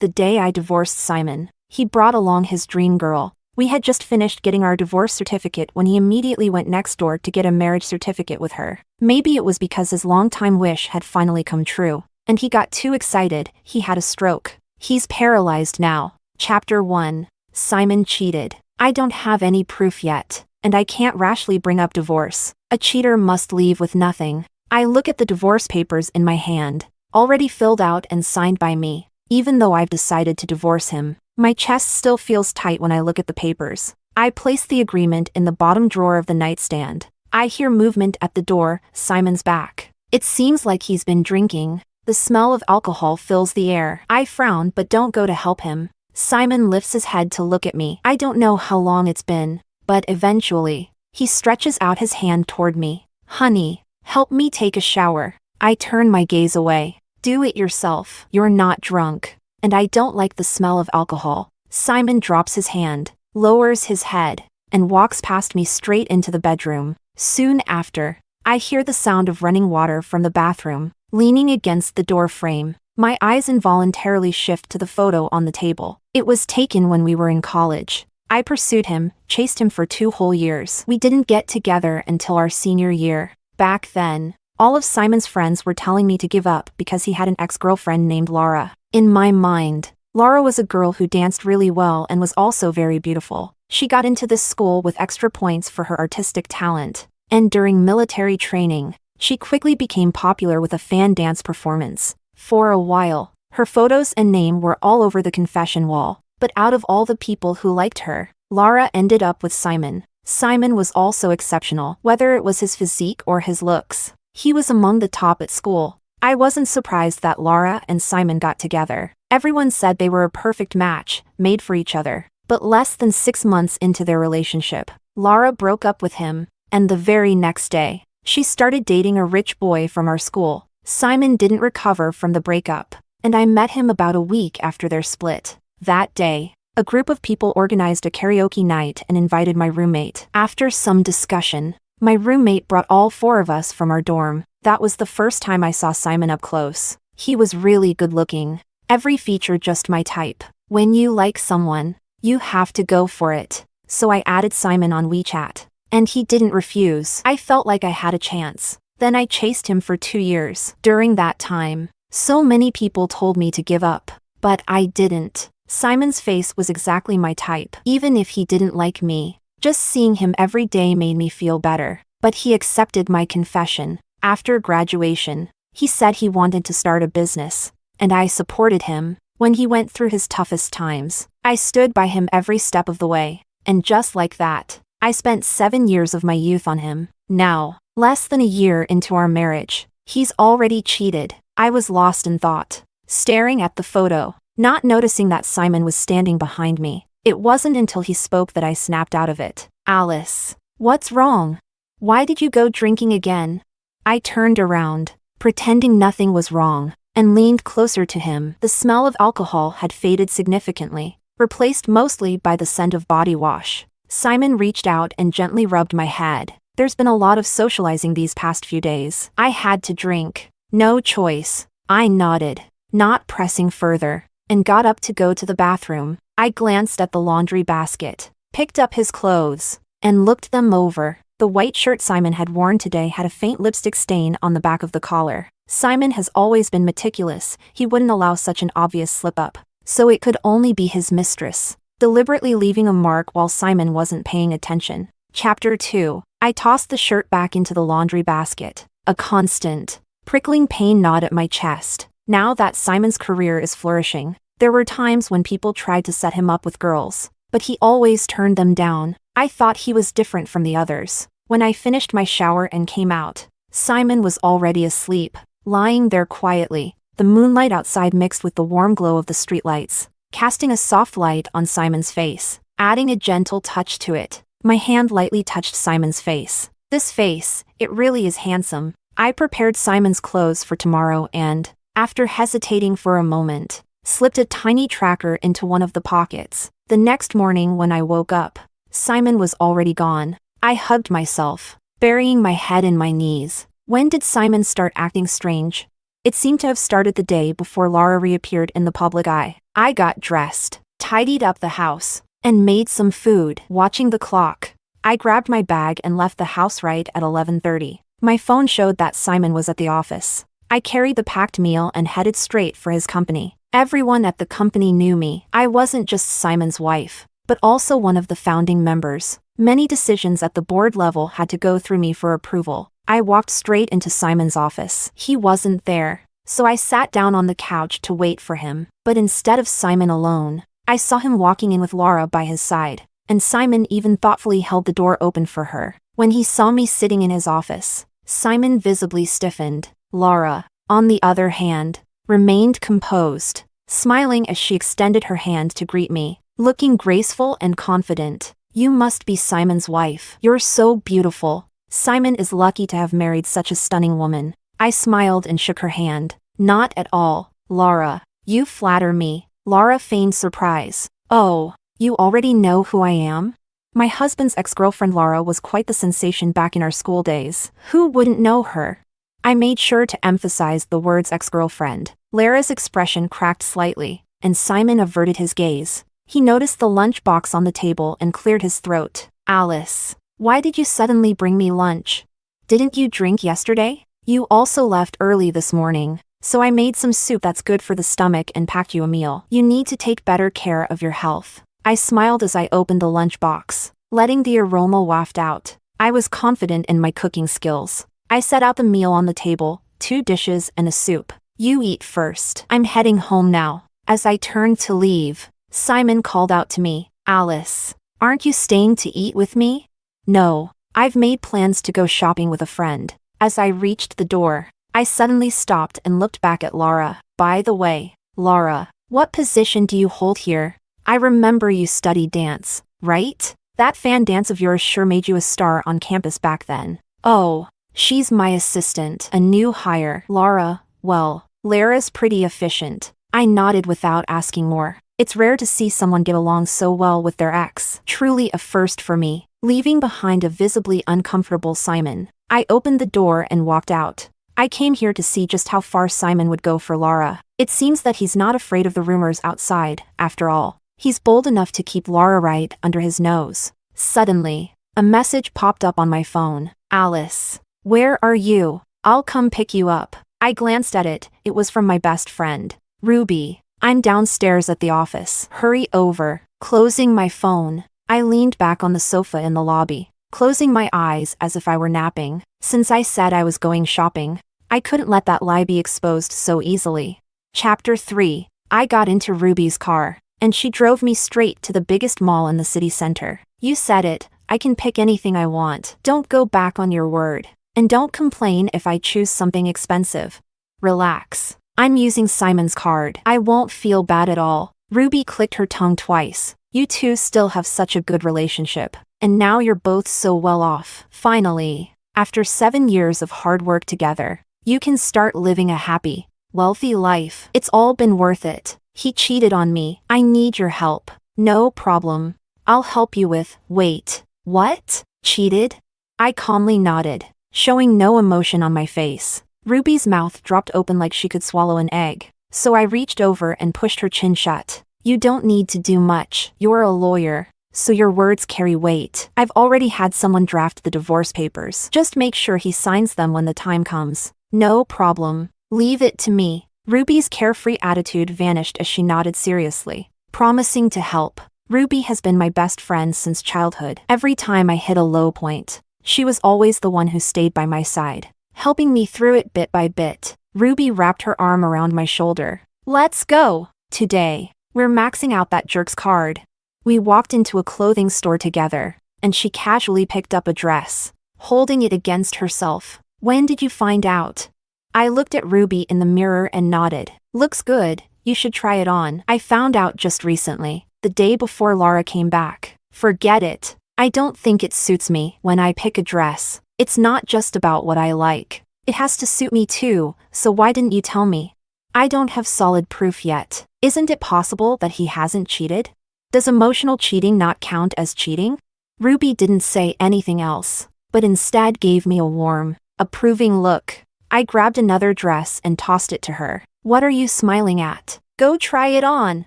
the day I divorced Simon. He brought along his dream girl. We had just finished getting our divorce certificate when he immediately went next door to get a marriage certificate with her. Maybe it was because his longtime wish had finally come true, and he got too excited, he had a stroke. He's paralyzed now. Chapter 1. Simon cheated. I don't have any proof yet, and I can't rashly bring up divorce. A cheater must leave with nothing. I look at the divorce papers in my hand, already filled out and signed by me. Even though I've decided to divorce him, my chest still feels tight when I look at the papers. I place the agreement in the bottom drawer of the nightstand. I hear movement at the door. Simon's back. It seems like he's been drinking. The smell of alcohol fills the air. I frown but don't go to help him. Simon lifts his head to look at me. I don't know how long it's been, but eventually, he stretches out his hand toward me. Honey, help me take a shower. I turn my gaze away. Do it yourself. You're not drunk, and I don't like the smell of alcohol. Simon drops his hand, lowers his head, and walks past me straight into the bedroom. Soon after, I hear the sound of running water from the bathroom. Leaning against the door frame, my eyes involuntarily shift to the photo on the table. It was taken when we were in college. I pursued him, chased him for 2 whole years. We didn't get together until our senior year. Back then, all of Simon's friends were telling me to give up because he had an ex-girlfriend named Laura. In my mind, Laura was a girl who danced really well and was also very beautiful. She got into this school with extra points for her artistic talent, and during military training, she quickly became popular with a fan dance performance. For a while, her photos and name were all over the confession wall, but out of all the people who liked her, Laura ended up with Simon. Simon was also exceptional, whether it was his physique or his looks. He was among the top at school. I wasn't surprised that Laura and Simon got together. Everyone said they were a perfect match, made for each other. But less than 6 months into their relationship, Laura broke up with him, and the very next day, she started dating a rich boy from our school. Simon didn't recover from the breakup, and I met him about a week after their split. That day, a group of people organized a karaoke night and invited my roommate. After some discussion, my roommate brought all 4 of us from our dorm. That was the first time I saw Simon up close. He was really good looking. Every feature just my type. When you like someone, you have to go for it. So I added Simon on WeChat, and he didn't refuse. I felt like I had a chance. Then I chased him for 2 years. During that time, so many people told me to give up, but I didn't. Simon's face was exactly my type. Even if he didn't like me, just seeing him every day made me feel better. But he accepted my confession. After graduation, he said he wanted to start a business, and I supported him. When he went through his toughest times, I stood by him every step of the way. And just like that, I spent 7 years of my youth on him. Now, less than a year into our marriage, he's already cheated. I was lost in thought, staring at the photo, not noticing that Simon was standing behind me. It wasn't until he spoke that I snapped out of it. Alice, what's wrong? Why did you go drinking again? I turned around, pretending nothing was wrong, and leaned closer to him. The smell of alcohol had faded significantly, replaced mostly by the scent of body wash. Simon reached out and gently rubbed my head. There's been a lot of socializing these past few days. I had to drink. No choice. I nodded, not pressing further, and got up to go to the bathroom. I glanced at the laundry basket, picked up his clothes, and looked them over. The white shirt Simon had worn today had a faint lipstick stain on the back of the collar. Simon has always been meticulous. He wouldn't allow such an obvious slip-up, so it could only be his mistress, deliberately leaving a mark while Simon wasn't paying attention. Chapter 2. I tossed the shirt back into the laundry basket. A constant, prickling pain gnawed at my chest. Now that Simon's career is flourishing, there were times when people tried to set him up with girls, but he always turned them down. I thought he was different from the others. When I finished my shower and came out, Simon was already asleep, lying there quietly. The moonlight outside mixed with the warm glow of the streetlights, casting a soft light on Simon's face, adding a gentle touch to it. My hand lightly touched Simon's face. This face, it really is handsome. I prepared Simon's clothes for tomorrow and, after hesitating for a moment, slipped a tiny tracker into one of the pockets. The next morning when I woke up, Simon was already gone. I hugged myself, burying my head in my knees. When did Simon start acting strange? It seemed to have started the day before Laura reappeared in the public eye. I got dressed, tidied up the house, and made some food. Watching the clock, I grabbed my bag and left the house right at 11:30. My phone showed that Simon was at the office. I carried the packed meal and headed straight for his company. Everyone at the company knew me. I wasn't just Simon's wife, but also one of the founding members. Many decisions at the board level had to go through me for approval. I walked straight into Simon's office. He wasn't there, so I sat down on the couch to wait for him. But instead of Simon alone, I saw him walking in with Laura by his side, and Simon even thoughtfully held the door open for her. When he saw me sitting in his office, Simon visibly stiffened. Laura, on the other hand, remained composed, smiling as she extended her hand to greet me, looking graceful and confident. You must be Simon's wife. You're so beautiful. Simon is lucky to have married such a stunning woman. I smiled and shook her hand. Not at all, Laura. You flatter me. Laura feigned surprise. Oh, you already know who I am? My husband's ex-girlfriend Laura was quite the sensation back in our school days. Who wouldn't know her? I made sure to emphasize the words ex-girlfriend. Lara's expression cracked slightly, and Simon averted his gaze. He noticed the lunchbox on the table and cleared his throat. Alice, why did you suddenly bring me lunch? Didn't you drink yesterday? You also left early this morning, so I made some soup that's good for the stomach and packed you a meal. You need to take better care of your health. I smiled as I opened the lunchbox, letting the aroma waft out. I was confident in my cooking skills. I set out the meal on the table, 2 dishes and a soup. You eat first. I'm heading home now. As I turned to leave, Simon called out to me, Alice, aren't you staying to eat with me? No, I've made plans to go shopping with a friend. As I reached the door, I suddenly stopped and looked back at Laura. By the way, Laura, what position do you hold here? I remember you studied dance, right? That fan dance of yours sure made you a star on campus back then. Oh, she's my assistant, a new hire. Laura, well, Lara's pretty efficient. I nodded without asking more. It's rare to see someone get along so well with their ex. Truly a first for me. Leaving behind a visibly uncomfortable Simon, I opened the door and walked out. I came here to see just how far Simon would go for Laura. It seems that he's not afraid of the rumors outside, after all. He's bold enough to keep Laura right under his nose. Suddenly, a message popped up on my phone. Alice, where are you? I'll come pick you up. I glanced at it. It was from my best friend, Ruby. I'm downstairs at the office. Hurry over. Closing my phone, I leaned back on the sofa in the lobby, closing my eyes as if I were napping. Since I said I was going shopping, I couldn't let that lie be exposed so easily. Chapter 3. I got into Ruby's car, and she drove me straight to the biggest mall in the city center. You said it, I can pick anything I want. Don't go back on your word. And don't complain if I choose something expensive. Relax. I'm using Simon's card. I won't feel bad at all. Ruby clicked her tongue twice. You two still have such a good relationship. And now you're both so well off. Finally, after 7 years of hard work together, you can start living a happy, wealthy life. It's all been worth it. He cheated on me. I need your help. No problem. I'll help you with. Wait. What? Cheated? I calmly nodded, showing no emotion on my face. Ruby's mouth dropped open like she could swallow an egg, so I reached over and pushed her chin shut. You don't need to do much. You're a lawyer, so your words carry weight. I've already had someone draft the divorce papers. Just make sure he signs them when the time comes. No problem. Leave it to me. Ruby's carefree attitude vanished as she nodded seriously, promising to help. Ruby has been my best friend since childhood. Every time I hit a low point, she was always the one who stayed by my side, helping me through it bit by bit. Ruby wrapped her arm around my shoulder. Let's go. Today, we're maxing out that jerk's card. We walked into a clothing store together, and she casually picked up a dress, holding it against herself. When did you find out? I looked at Ruby in the mirror and nodded. Looks good. You should try it on. I found out just recently, the day before Laura came back. Forget it. I don't think it suits me. When I pick a dress, it's not just about what I like. It has to suit me too, so why didn't you tell me? I don't have solid proof yet. Isn't it possible that he hasn't cheated? Does emotional cheating not count as cheating? Ruby didn't say anything else, but instead gave me a warm, approving look. I grabbed another dress and tossed it to her. What are you smiling at? Go try it on.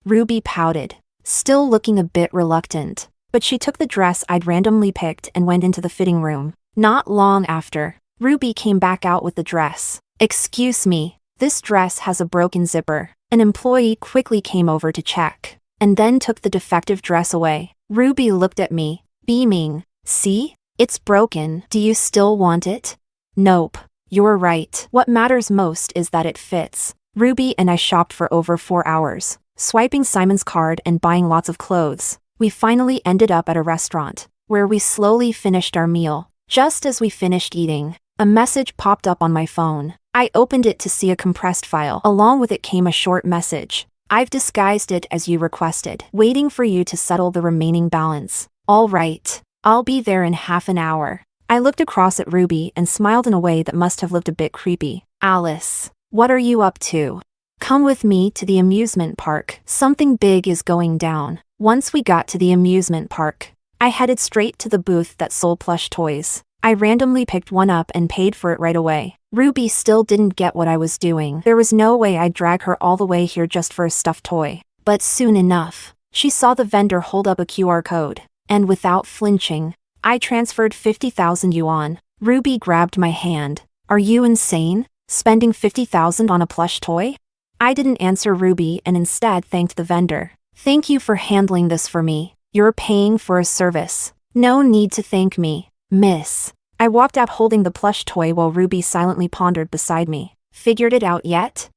Ruby pouted, still looking a bit reluctant. But she took the dress I'd randomly picked and went into the fitting room. Not long after, Ruby came back out with the dress. "Excuse me, this dress has a broken zipper." An employee quickly came over to check, and then took the defective dress away. Ruby looked at me, beaming. "See? It's broken. Do you still want it?" "Nope. You're right. What matters most is that it fits." Ruby and I shopped for over 4 hours, swiping Simon's card and buying lots of clothes. We finally ended up at a restaurant, where we slowly finished our meal. Just as we finished eating, a message popped up on my phone. I opened it to see a compressed file. Along with it came a short message. "I've disguised it as you requested, waiting for you to settle the remaining balance." "All right. I'll be there in half an hour." I looked across at Ruby and smiled in a way that must have looked a bit creepy. "Alice, what are you up to? Come with me to the amusement park. Something big is going down." Once we got to the amusement park, I headed straight to the booth that sold plush toys. I randomly picked one up and paid for it right away. Ruby still didn't get what I was doing. There was no way I'd drag her all the way here just for a stuffed toy. But soon enough, she saw the vendor hold up a QR code, and without flinching, I transferred 50,000 yuan. Ruby grabbed my hand. "Are you insane? Spending 50,000 on a plush toy?" I didn't answer Ruby and instead thanked the vendor. "Thank you for handling this for me. You're paying for a service. No need to thank me, miss." I walked out holding the plush toy while Ruby silently pondered beside me. "Figured it out yet?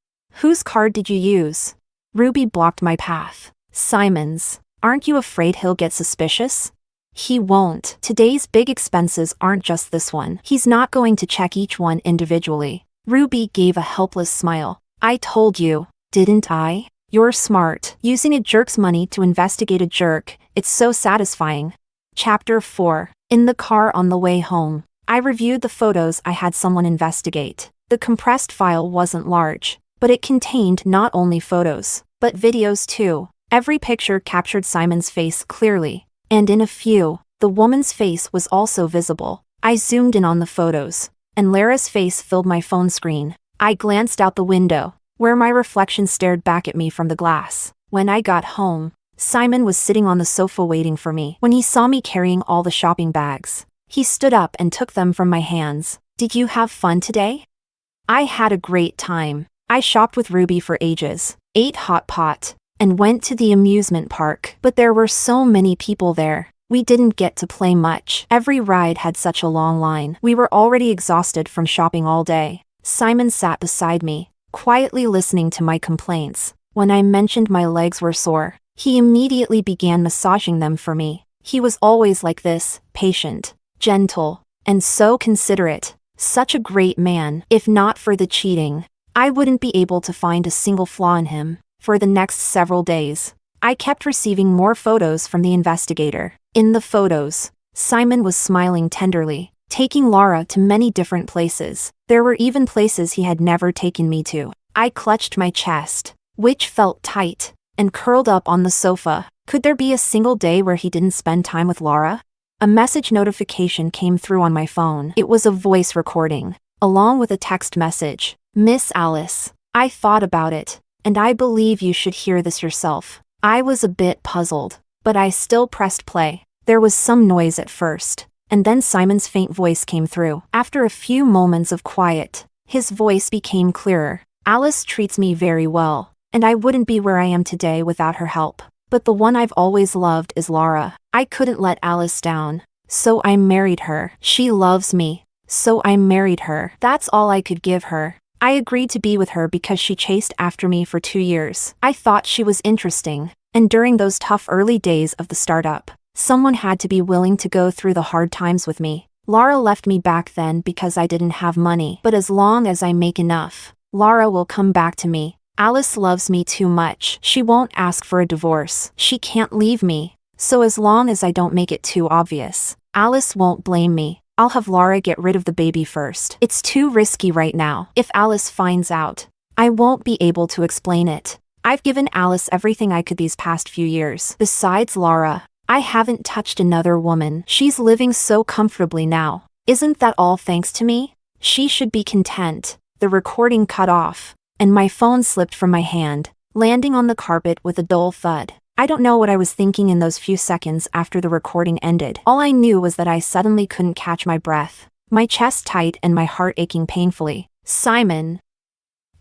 Whose card did you use?" Ruby blocked my path. "Simon's. Aren't you afraid he'll get suspicious?" "He won't. Today's big expenses aren't just this one. He's not going to check each one individually." Ruby gave a helpless smile. "I told you, didn't I? You're smart. Using a jerk's money to investigate a jerk, it's so satisfying." Chapter 4. In the car on the way home, I reviewed the photos I had someone investigate. The compressed file wasn't large, but it contained not only photos, but videos too. Every picture captured Simon's face clearly, and in a few, the woman's face was also visible. I zoomed in on the photos, and Lara's face filled my phone screen. I glanced out the window, where my reflection stared back at me from the glass. When I got home, Simon was sitting on the sofa waiting for me. When he saw me carrying all the shopping bags, he stood up and took them from my hands. "Did you have fun today?" "I had a great time. I shopped with Ruby for ages, ate hot pot, and went to the amusement park. But there were so many people there. We didn't get to play much. Every ride had such a long line. We were already exhausted from shopping all day." Simon sat beside me, quietly listening to my complaints. When I mentioned my legs were sore, he immediately began massaging them for me. He was always like this, patient, gentle, and so considerate. Such a great man. If not for the cheating, I wouldn't be able to find a single flaw in him. For the next several days, I kept receiving more photos from the investigator. In the photos, Simon was smiling tenderly, taking Lara to many different places. There were even places he had never taken me to. I clutched my chest, which felt tight, and curled up on the sofa. Could there be a single day where he didn't spend time with Lara? A message notification came through on my phone. It was a voice recording, along with a text message. "Miss Alice, I thought about it, and I believe you should hear this yourself." I was a bit puzzled, but I still pressed play. There was some noise at first, and then Simon's faint voice came through. After a few moments of quiet, his voice became clearer. "Alice treats me very well, and I wouldn't be where I am today without her help. But the one I've always loved is Lara. I couldn't let Alice down, so I married her. She loves me, so I married her. That's all I could give her. I agreed to be with her because she chased after me for 2 years. I thought she was interesting, and during those tough early days of the startup, someone had to be willing to go through the hard times with me. Lara left me back then because I didn't have money. But as long as I make enough, Lara will come back to me. Alice loves me too much. She won't ask for a divorce. She can't leave me. So as long as I don't make it too obvious, Alice won't blame me. I'll have Lara get rid of the baby first. It's too risky right now. If Alice finds out, I won't be able to explain it. I've given Alice everything I could these past few years. Besides Lara, I haven't touched another woman. She's living so comfortably now. Isn't that all thanks to me? She should be content." The recording cut off, and my phone slipped from my hand. landing on the carpet with a dull thud. I don't know what I was thinking in those few seconds after the recording ended. All I knew was that I suddenly couldn't catch my breath, my chest tight and my heart aching painfully. Simon.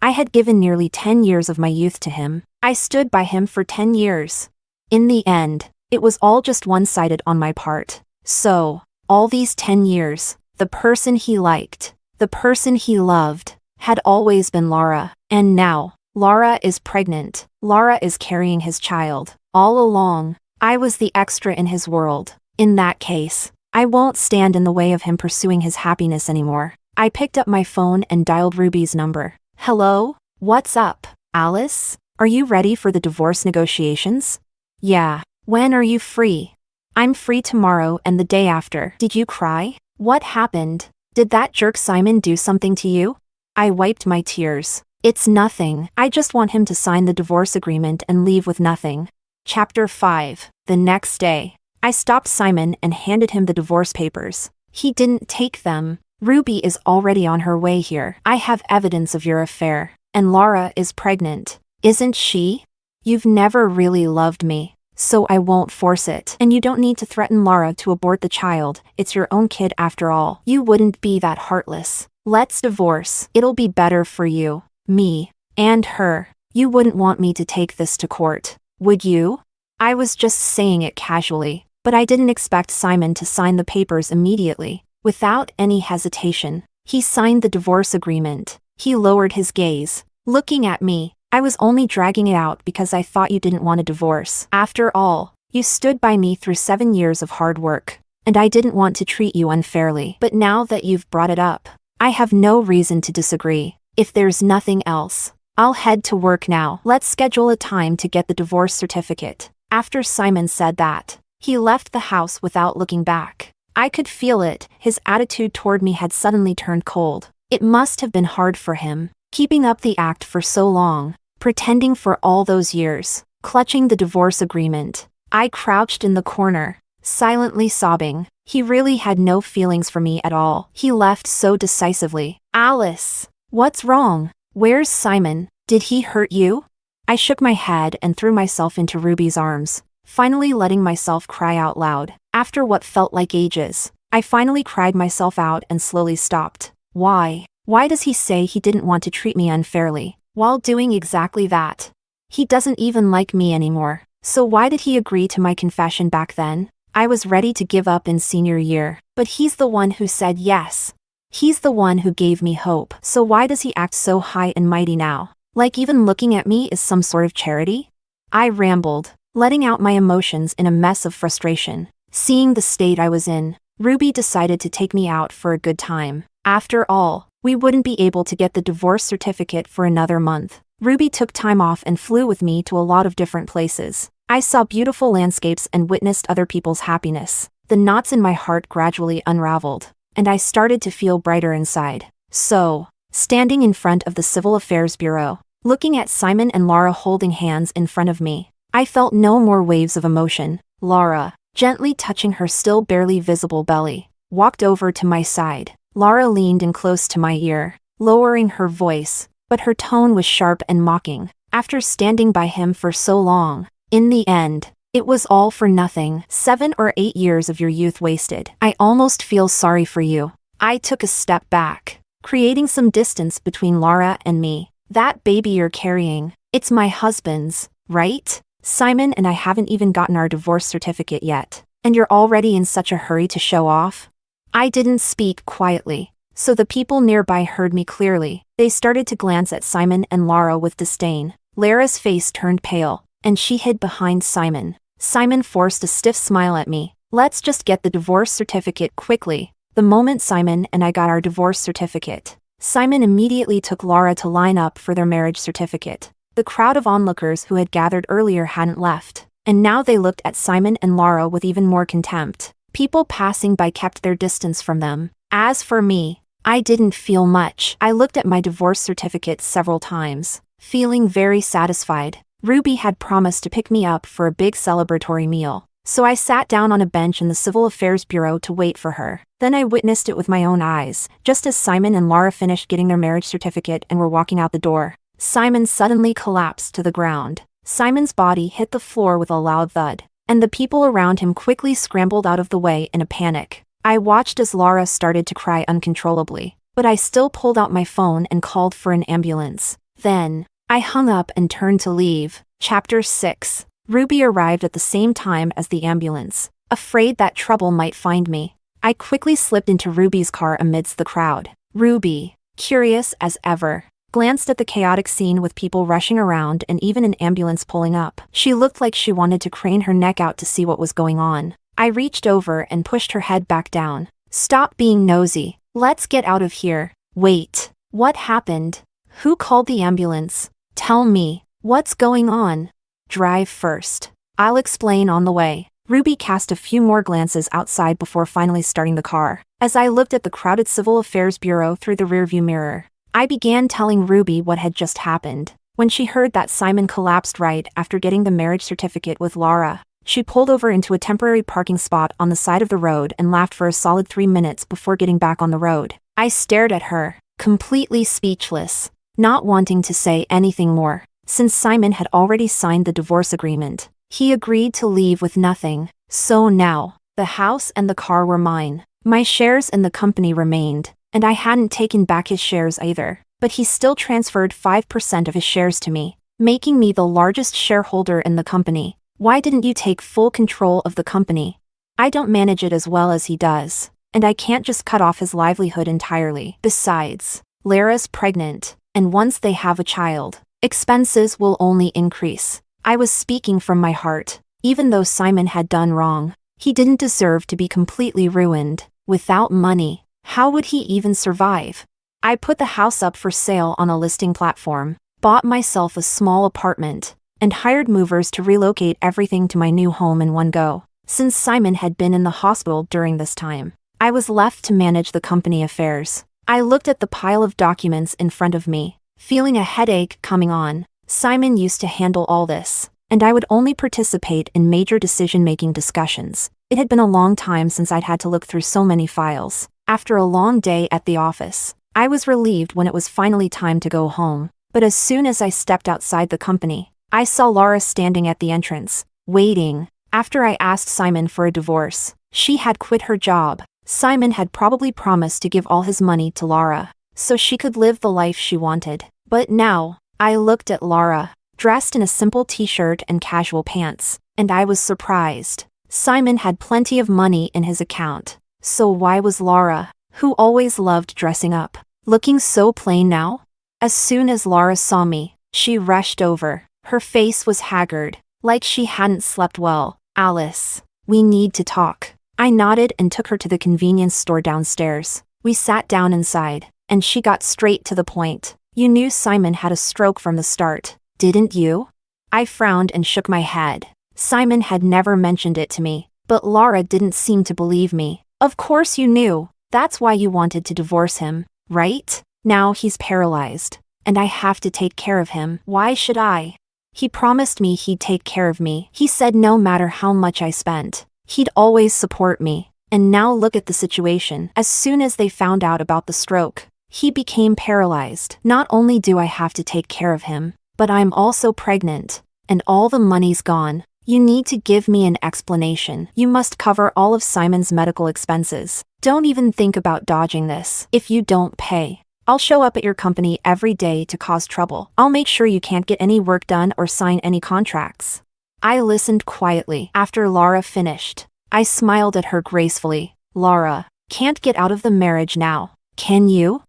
I had given nearly 10 years of my youth to him. I stood by him for 10 years. In the end, it was all just one-sided on my part. So, all these 10 years, the person he liked, the person he loved, had always been Laura. And now, Laura is pregnant. Laura is carrying his child. All along, I was the extra in his world. In that case, I won't stand in the way of him pursuing his happiness anymore. I picked up my phone and dialed Ruby's number. Hello? What's up, Alice? Are you ready for the divorce negotiations? Yeah. When are you free? I'm free tomorrow and the day after. Did you cry? What happened? Did that jerk Simon do something to you? I wiped my tears. It's nothing. I just want him to sign the divorce agreement and leave with nothing. Chapter 5. The next day, I stopped Simon and handed him the divorce papers. He didn't take them. Ruby is already on her way here. I have evidence of your affair. And Laura is pregnant. Isn't she? You've never really loved me, so I won't force it. And you don't need to threaten Laura to abort the child. It's your own kid after all. You wouldn't be that heartless. Let's divorce. It'll be better for you, me, and her. You wouldn't want me to take this to court, would you? I was just saying it casually, but I didn't expect Simon to sign the papers immediately. Without any hesitation, he signed the divorce agreement. He lowered his gaze, looking at me. I was only dragging it out because I thought you didn't want a divorce. After all, you stood by me through 7 years of hard work, and I didn't want to treat you unfairly. But now that you've brought it up, I have no reason to disagree. If there's nothing else, I'll head to work now. Let's schedule a time to get the divorce certificate. After Simon said that, he left the house without looking back. I could feel it. His attitude toward me had suddenly turned cold. It must have been hard for him, keeping up the act for so long, pretending for all those years, clutching the divorce agreement. I crouched in the corner, silently sobbing. He really had no feelings for me at all. He left so decisively. Alice, what's wrong? Where's Simon? Did he hurt you? I shook my head and threw myself into Ruby's arms, finally letting myself cry out loud. After what felt like ages, I finally cried myself out and slowly stopped. Why? Why does he say he didn't want to treat me unfairly, while doing exactly that? He doesn't even like me anymore. So why did he agree to my confession back then? I was ready to give up in senior year, but he's the one who said yes. He's the one who gave me hope. So why does he act so high and mighty now? Like even looking at me is some sort of charity? I rambled, letting out my emotions in a mess of frustration. Seeing the state I was in, Ruby decided to take me out for a good time. After all, we wouldn't be able to get the divorce certificate for another month. Ruby took time off and flew with me to a lot of different places. I saw beautiful landscapes and witnessed other people's happiness. The knots in my heart gradually unraveled, and I started to feel brighter inside. So, standing in front of the Civil Affairs Bureau, looking at Simon and Laura holding hands in front of me, I felt no more waves of emotion. Laura, gently touching her still barely visible belly, walked over to my side. Laura leaned in close to my ear, lowering her voice, but her tone was sharp and mocking. After standing by him for so long, in the end, it was all for nothing. 7 or 8 years of your youth wasted. I almost feel sorry for you. I took a step back, creating some distance between Laura and me. That baby you're carrying, it's my husband's, right? Simon and I haven't even gotten our divorce certificate yet, and you're already in such a hurry to show off? I didn't speak quietly, so the people nearby heard me clearly. They started to glance at Simon and Laura with disdain. Lara's face turned pale, and she hid behind Simon. Simon forced a stiff smile at me. Let's just get the divorce certificate quickly. The moment Simon and I got our divorce certificate, Simon immediately took Laura to line up for their marriage certificate. The crowd of onlookers who had gathered earlier hadn't left, and now they looked at Simon and Laura with even more contempt. People passing by kept their distance from them. As for me, I didn't feel much. I looked at my divorce certificate several times, feeling very satisfied. Ruby had promised to pick me up for a big celebratory meal, so I sat down on a bench in the Civil Affairs Bureau to wait for her. Then I witnessed it with my own eyes. Just as Simon and Laura finished getting their marriage certificate and were walking out the door, Simon suddenly collapsed to the ground. Simon's body hit the floor with a loud thud, and the people around him quickly scrambled out of the way in a panic. I watched as Laura started to cry uncontrollably, but I still pulled out my phone and called for an ambulance. Then, I hung up and turned to leave. Chapter 6. Ruby arrived at the same time as the ambulance, afraid that trouble might find me. I quickly slipped into Ruby's car amidst the crowd. Ruby, curious as ever, glanced at the chaotic scene with people rushing around and even an ambulance pulling up. She looked like she wanted to crane her neck out to see what was going on. I reached over and pushed her head back down. Stop being nosy. Let's get out of here. Wait, what happened? Who called the ambulance? Tell me, what's going on? Drive first. I'll explain on the way. Ruby cast a few more glances outside before finally starting the car. As I looked at the crowded Civil Affairs Bureau through the rearview mirror, I began telling Ruby what had just happened. When she heard that Simon collapsed right after getting the marriage certificate with Laura, she pulled over into a temporary parking spot on the side of the road and laughed for a solid 3 minutes before getting back on the road. I stared at her, completely speechless, not wanting to say anything more. Since Simon had already signed the divorce agreement, he agreed to leave with nothing. So now, the house and the car were mine. My shares in the company remained, and I hadn't taken back his shares either. But he still transferred 5% of his shares to me, making me the largest shareholder in the company. Why didn't you take full control of the company? I don't manage it as well as he does, and I can't just cut off his livelihood entirely. Besides, Lara's pregnant, and once they have a child, expenses will only increase. I was speaking from my heart. Even though Simon had done wrong, he didn't deserve to be completely ruined. Without money, how would he even survive? I put the house up for sale on a listing platform, bought myself a small apartment, and hired movers to relocate everything to my new home in one go. Since Simon had been in the hospital during this time, I was left to manage the company affairs. I looked at the pile of documents in front of me, feeling a headache coming on. Simon used to handle all this, and I would only participate in major decision-making discussions. It had been a long time since I'd had to look through so many files. After a long day at the office, I was relieved when it was finally time to go home. But as soon as I stepped outside the company, I saw Laura standing at the entrance, waiting. After I asked Simon for a divorce, she had quit her job. Simon had probably promised to give all his money to Laura, so she could live the life she wanted. But now, I looked at Laura, dressed in a simple t-shirt and casual pants, and I was surprised. Simon had plenty of money in his account, so why was Laura, who always loved dressing up, looking so plain now? As soon as Laura saw me, she rushed over. Her face was haggard, like she hadn't slept well. Alice, we need to talk. I nodded and took her to the convenience store downstairs. We sat down inside, and she got straight to the point. You knew Simon had a stroke from the start, didn't you? I frowned and shook my head. Simon had never mentioned it to me, but Laura didn't seem to believe me. Of course you knew. That's why you wanted to divorce him, right? Now he's paralyzed, and I have to take care of him. Why should I? He promised me he'd take care of me. He said no matter how much I spent, he'd always support me. And now look at the situation. As soon as they found out about the stroke, he became paralyzed. Not only do I have to take care of him, but I'm also pregnant, and all the money's gone. You need to give me an explanation. You must cover all of Simon's medical expenses. Don't even think about dodging this. If you don't pay, I'll show up at your company every day to cause trouble. I'll make sure you can't get any work done or sign any contracts. I listened quietly. After Laura finished, I smiled at her gracefully. Laura, can't get out of the marriage now, can you?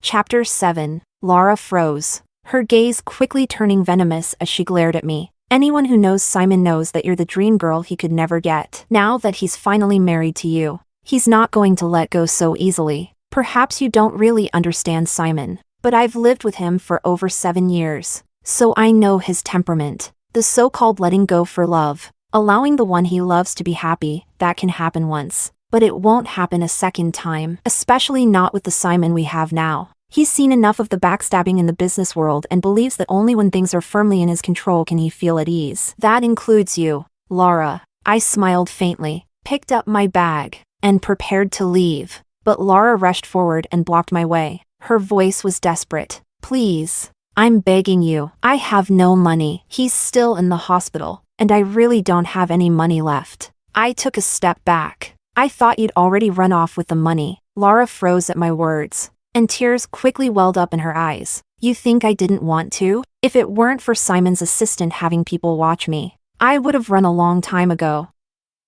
Chapter 7. Laura froze, her gaze quickly turning venomous as she glared at me. Anyone who knows Simon knows that you're the dream girl he could never get. Now that he's finally married to you, he's not going to let go so easily. Perhaps you don't really understand Simon, but I've lived with him for over 7 years, so I know his temperament. The so-called letting go for love, allowing the one he loves to be happy, that can happen once, but it won't happen a second time, especially not with the Simon we have now. He's seen enough of the backstabbing in the business world and believes that only when things are firmly in his control can he feel at ease. That includes you, Laura. I smiled faintly, picked up my bag, and prepared to leave. But Laura rushed forward and blocked my way. Her voice was desperate. Please, I'm begging you. I have no money. He's still in the hospital, and I really don't have any money left. I took a step back. I thought you'd already run off with the money. Laura froze at my words, and tears quickly welled up in her eyes. You think I didn't want to? If it weren't for Simon's assistant having people watch me, I would have run a long time ago.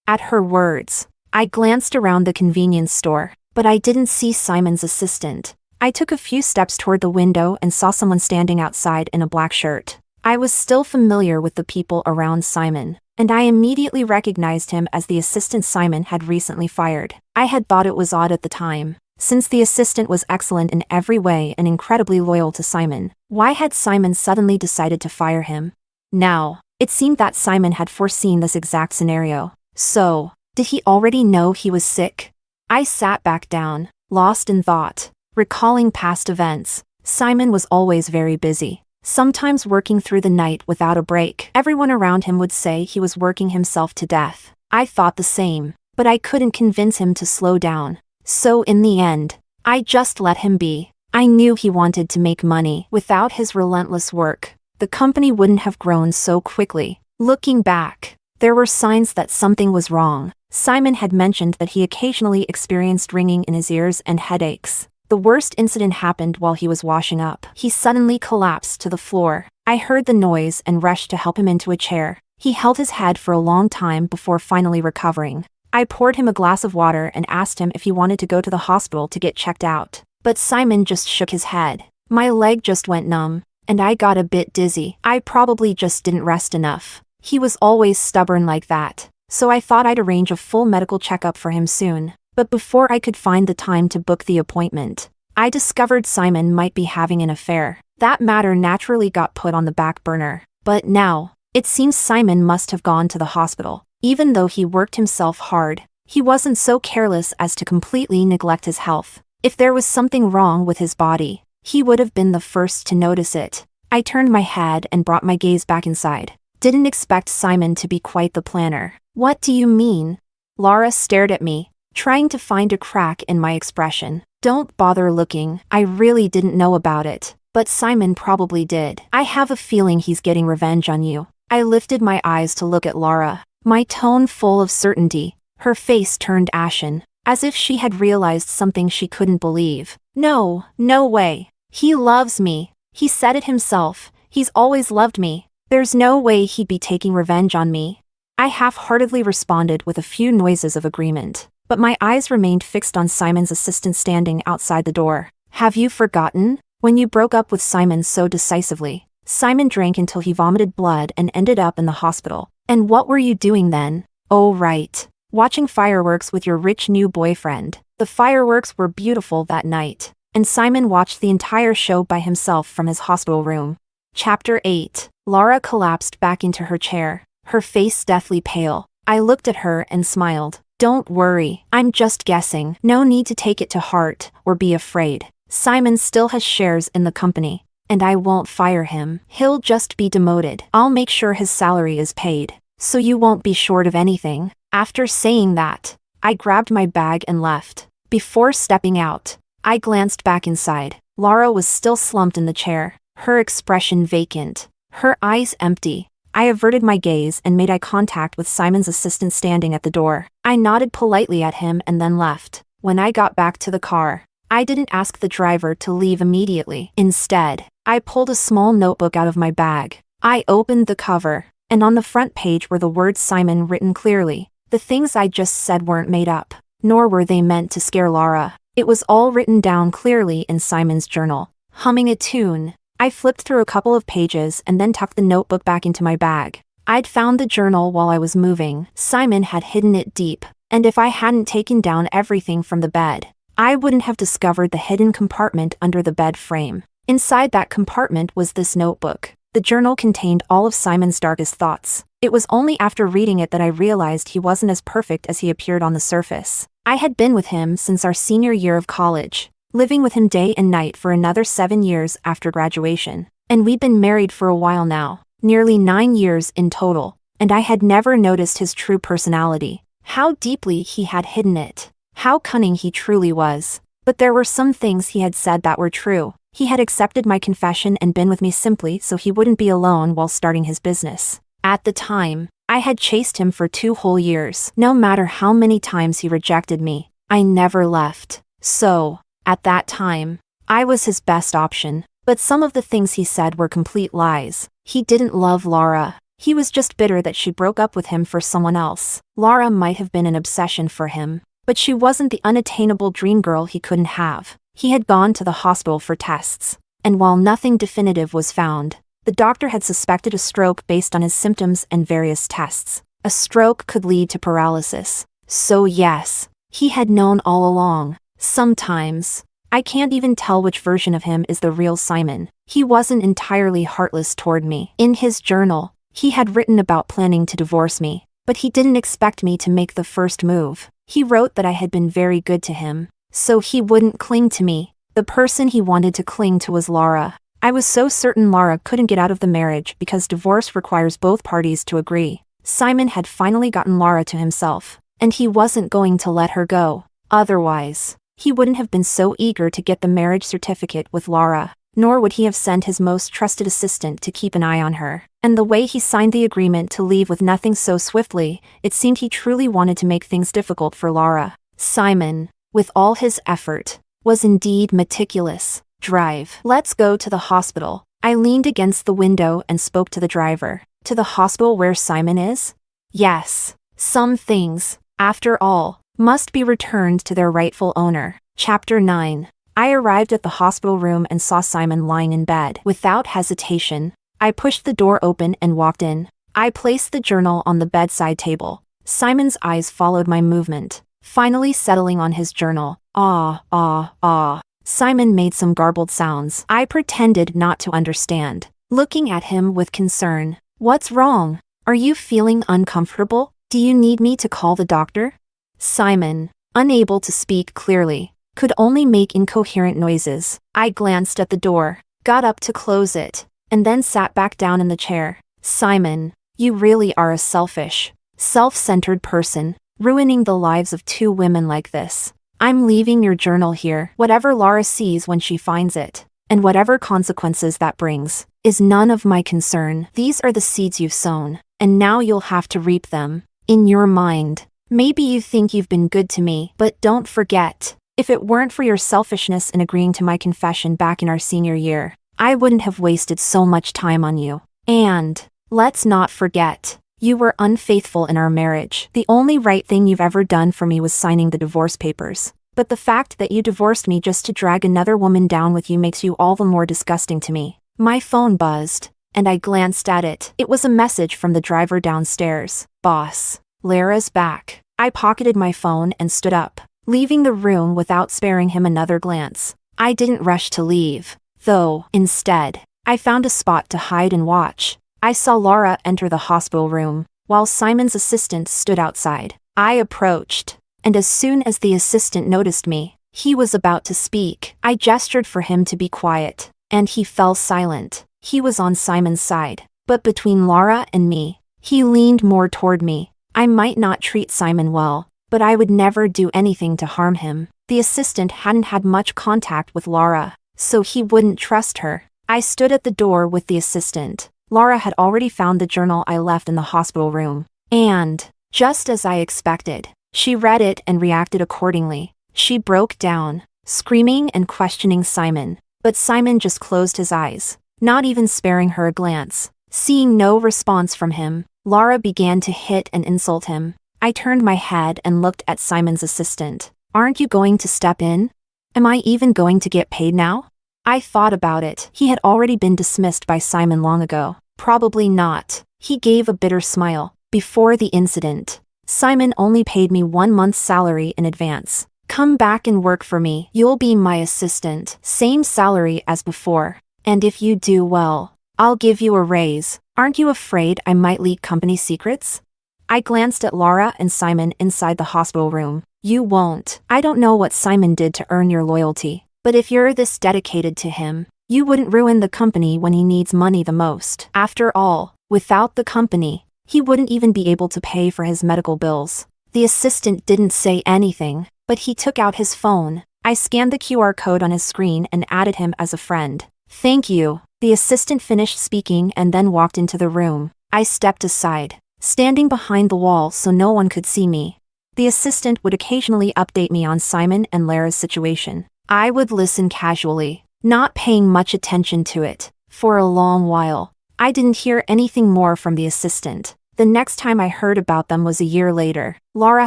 At her words, I glanced around the convenience store, but I didn't see Simon's assistant. I took a few steps toward the window and saw someone standing outside in a black shirt. I was still familiar with the people around Simon, and I immediately recognized him as the assistant Simon had recently fired. I had thought it was odd at the time, since the assistant was excellent in every way and incredibly loyal to Simon. Why had Simon suddenly decided to fire him? Now, it seemed that Simon had foreseen this exact scenario. So, did he already know he was sick? I sat back down, lost in thought. Recalling past events, Simon was always very busy, sometimes working through the night without a break. Everyone around him would say he was working himself to death. I thought the same, but I couldn't convince him to slow down. So in the end, I just let him be. I knew he wanted to make money. Without his relentless work, the company wouldn't have grown so quickly. Looking back, there were signs that something was wrong. Simon had mentioned that he occasionally experienced ringing in his ears and headaches. The worst incident happened while he was washing up. He suddenly collapsed to the floor. I heard the noise and rushed to help him into a chair. He held his head for a long time before finally recovering. I poured him a glass of water and asked him if he wanted to go to the hospital to get checked out. But Simon just shook his head. My leg just went numb, and I got a bit dizzy. I probably just didn't rest enough. He was always stubborn like that, so I thought I'd arrange a full medical checkup for him soon. But before I could find the time to book the appointment, I discovered Simon might be having an affair. That matter naturally got put on the back burner. But now, it seems Simon must have gone to the hospital. Even though he worked himself hard, he wasn't so careless as to completely neglect his health. If there was something wrong with his body, he would have been the first to notice it. I turned my head and brought my gaze back inside. Didn't expect Simon to be quite the planner. What do you mean? Laura stared at me, trying to find a crack in my expression. Don't bother looking. I really didn't know about it, but Simon probably did. I have a feeling he's getting revenge on you. I lifted my eyes to look at Laura, my tone full of certainty. Her face turned ashen, as if she had realized something she couldn't believe. No, no way. He loves me. He said it himself. He's always loved me. There's no way he'd be taking revenge on me. I half-heartedly responded with a few noises of agreement, but my eyes remained fixed on Simon's assistant standing outside the door. Have you forgotten? When you broke up with Simon so decisively, Simon drank until he vomited blood and ended up in the hospital. And what were you doing then? Oh right. Watching fireworks with your rich new boyfriend. The fireworks were beautiful that night, and Simon watched the entire show by himself from his hospital room. Chapter 8. Laura collapsed back into her chair, her face deathly pale. I looked at her and smiled. Don't worry, I'm just guessing. No need to take it to heart or be afraid. Simon still has shares in the company, and I won't fire him. He'll just be demoted. I'll make sure his salary is paid, so you won't be short of anything. After saying that, I grabbed my bag and left. Before stepping out, I glanced back inside. Laura was still slumped in the chair, her expression vacant, her eyes empty. I averted my gaze and made eye contact with Simon's assistant standing at the door. I nodded politely at him and then left. When I got back to the car, I didn't ask the driver to leave immediately. Instead, I pulled a small notebook out of my bag. I opened the cover, and on the front page were the words Simon written clearly. The things I just said weren't made up, nor were they meant to scare Laura. It was all written down clearly in Simon's journal. Humming a tune, I flipped through a couple of pages and then tucked the notebook back into my bag. I'd found the journal while I was moving. Simon had hidden it deep, and if I hadn't taken down everything from the bed, I wouldn't have discovered the hidden compartment under the bed frame. Inside that compartment was this notebook. The journal contained all of Simon's darkest thoughts. It was only after reading it that I realized he wasn't as perfect as he appeared on the surface. I had been with him since our senior year of college, living with him day and night for another 7 years after graduation. And we'd been married for a while now, nearly 9 years in total, and I had never noticed his true personality. How deeply he had hidden it. How cunning he truly was. But there were some things he had said that were true. He had accepted my confession and been with me simply so he wouldn't be alone while starting his business. At the time, I had chased him for 2 whole years. No matter how many times he rejected me, I never left. So, at that time, I was his best option. But some of the things he said were complete lies. He didn't love Laura. He was just bitter that she broke up with him for someone else. Laura might have been an obsession for him, but she wasn't the unattainable dream girl he couldn't have. He had gone to the hospital for tests, and while nothing definitive was found, the doctor had suspected a stroke based on his symptoms and various tests. A stroke could lead to paralysis. So yes, he had known all along. Sometimes, I can't even tell which version of him is the real Simon. He wasn't entirely heartless toward me. In his journal, he had written about planning to divorce me, but he didn't expect me to make the first move. He wrote that I had been very good to him, so he wouldn't cling to me. The person he wanted to cling to was Laura. I was so certain Laura couldn't get out of the marriage because divorce requires both parties to agree. Simon had finally gotten Laura to himself, and he wasn't going to let her go. Otherwise, he wouldn't have been so eager to get the marriage certificate with Laura, nor would he have sent his most trusted assistant to keep an eye on her. And the way he signed the agreement to leave with nothing so swiftly, it seemed he truly wanted to make things difficult for Laura. Simon, with all his effort, was indeed meticulous. Drive. Let's go to the hospital. I leaned against the window and spoke to the driver. To the hospital where Simon is? Yes. Some things, after all, must be returned to their rightful owner. Chapter 9. I arrived at the hospital room and saw Simon lying in bed. Without hesitation, I pushed the door open and walked in. I placed the journal on the bedside table. Simon's eyes followed my movement, finally settling on his journal. Ah, ah, ah. Simon made some garbled sounds. I pretended not to understand, looking at him with concern. What's wrong? Are you feeling uncomfortable? Do you need me to call the doctor? Simon, unable to speak clearly, could only make incoherent noises. I glanced at the door, got up to close it, and then sat back down in the chair. Simon, you really are a selfish, self-centered person, ruining the lives of 2 women like this. I'm leaving your journal here. Whatever Laura sees when she finds it, and whatever consequences that brings, is none of my concern. These are the seeds you've sown, and now you'll have to reap them. In your mind, maybe you think you've been good to me, but don't forget, if it weren't for your selfishness in agreeing to my confession back in our senior year, I wouldn't have wasted so much time on you. And, let's not forget, you were unfaithful in our marriage. The only right thing you've ever done for me was signing the divorce papers. But the fact that you divorced me just to drag another woman down with you makes you all the more disgusting to me. My phone buzzed, and I glanced at it. It was a message from the driver downstairs. Boss, Lara's back. I pocketed my phone and stood up, leaving the room without sparing him another glance. I didn't rush to leave, though. Instead, I found a spot to hide and watch. I saw Laura enter the hospital room, while Simon's assistant stood outside. I approached, and as soon as the assistant noticed me, he was about to speak. I gestured for him to be quiet, and he fell silent. He was on Simon's side, but between Laura and me, he leaned more toward me. I might not treat Simon well, but I would never do anything to harm him. The assistant hadn't had much contact with Laura, so he wouldn't trust her. I stood at the door with the assistant. Laura had already found the journal I left in the hospital room. And, just as I expected, she read it and reacted accordingly. She broke down, screaming and questioning Simon, but Simon just closed his eyes, not even sparing her a glance. Seeing no response from him, Laura began to hit and insult him. I turned my head and looked at Simon's assistant. Aren't you going to step in? Am I even going to get paid now? I thought about it. He had already been dismissed by Simon long ago. Probably not. He gave a bitter smile. Before the incident, Simon only paid me 1 month's salary in advance. Come back and work for me. You'll be my assistant. Same salary as before. And if you do well, I'll give you a raise. Aren't you afraid I might leak company secrets? I glanced at Laura and Simon inside the hospital room. You won't. I don't know what Simon did to earn your loyalty, but if you're this dedicated to him, you wouldn't ruin the company when he needs money the most. After all, without the company, he wouldn't even be able to pay for his medical bills. The assistant didn't say anything, but he took out his phone, I scanned the QR code on his screen and added him as a friend. Thank you. The assistant finished speaking and then walked into the room. I stepped aside, standing behind the wall so no one could see me. The assistant would occasionally update me on Simon and Lara's situation. I would listen casually, not paying much attention to it. For a long while, I didn't hear anything more from the assistant. The next time I heard about them was a year later. Lara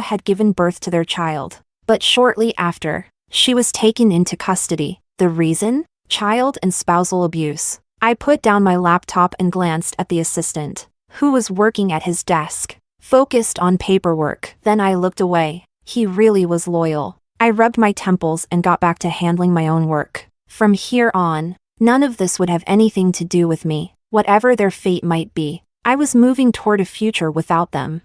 had given birth to their child, but shortly after, she was taken into custody. The reason? Child and spousal abuse. I put down my laptop and glanced at the assistant, who was working at his desk, focused on paperwork. Then I looked away. He really was loyal. I rubbed my temples and got back to handling my own work. From here on, none of this would have anything to do with me. Whatever their fate might be, I was moving toward a future without them.